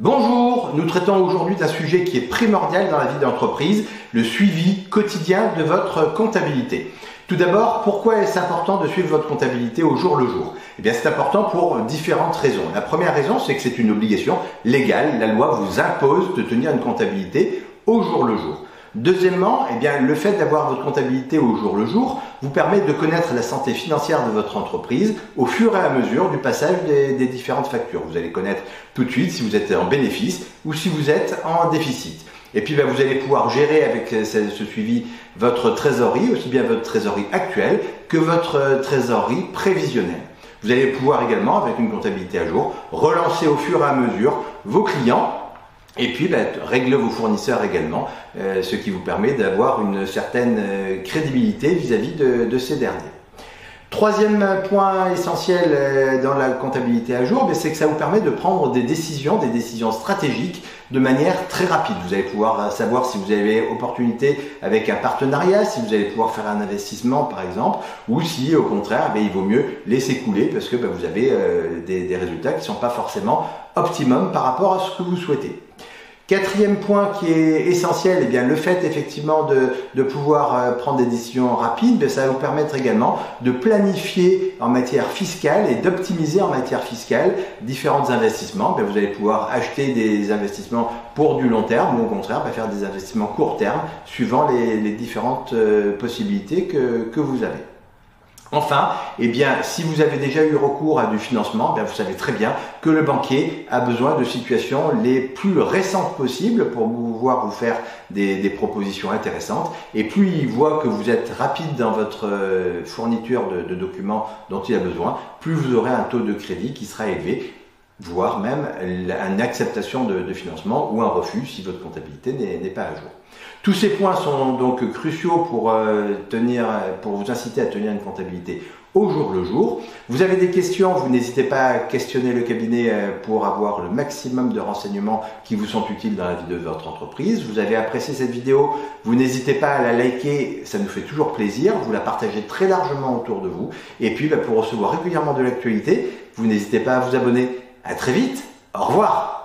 Bonjour, nous traitons aujourd'hui d'un sujet qui est primordial dans la vie d'entreprise, le suivi quotidien de votre comptabilité. Tout d'abord, pourquoi est-ce important de suivre votre comptabilité au jour le jour? Eh bien, c'est important pour différentes raisons. La première raison, c'est que c'est une obligation légale. La loi vous impose de tenir une comptabilité au jour le jour. Deuxièmement, eh bien, le fait d'avoir votre comptabilité au jour le jour vous permet de connaître la santé financière de votre entreprise au fur et à mesure du passage des différentes factures. Vous allez connaître tout de suite si vous êtes en bénéfice ou si vous êtes en déficit. Et puis vous allez pouvoir gérer avec ce suivi votre trésorerie, aussi bien votre trésorerie actuelle que votre trésorerie prévisionnelle. Vous allez pouvoir également, avec une comptabilité à jour, relancer au fur et à mesure vos clients et puis régler vos fournisseurs également, ce qui vous permet d'avoir une certaine crédibilité vis-à-vis de ces derniers. Troisième point essentiel dans la comptabilité à jour, c'est que ça vous permet de prendre des décisions stratégiques de manière très rapide. Vous allez pouvoir savoir si vous avez opportunité avec un partenariat, si vous allez pouvoir faire un investissement par exemple, ou si au contraire il vaut mieux laisser couler parce que vous avez des résultats qui ne sont pas forcément optimum par rapport à ce que vous souhaitez. Quatrième point qui est essentiel, eh bien, le fait effectivement de pouvoir prendre des décisions rapides, ça va vous permettre également de planifier en matière fiscale et d'optimiser en matière fiscale différents investissements. Vous allez pouvoir acheter des investissements pour du long terme ou au contraire faire des investissements court terme suivant les différentes possibilités que vous avez. Enfin, eh bien, si vous avez déjà eu recours à du financement, vous savez très bien que le banquier a besoin de situations les plus récentes possibles pour pouvoir vous faire des propositions intéressantes. Et plus il voit que vous êtes rapide dans votre fourniture de documents dont il a besoin, plus vous aurez un taux de crédit qui sera élevé, voire même une acceptation de financement ou un refus si votre comptabilité n'est pas à jour. Tous ces points sont donc cruciaux pour vous inciter à tenir une comptabilité au jour le jour. Vous avez des questions, vous n'hésitez pas à questionner le cabinet pour avoir le maximum de renseignements qui vous sont utiles dans la vie de votre entreprise. Vous avez apprécié cette vidéo, vous n'hésitez pas à la liker, ça nous fait toujours plaisir. Vous la partagez très largement autour de vous. Et puis pour recevoir régulièrement de l'actualité, vous n'hésitez pas à vous abonner. À très vite, au revoir.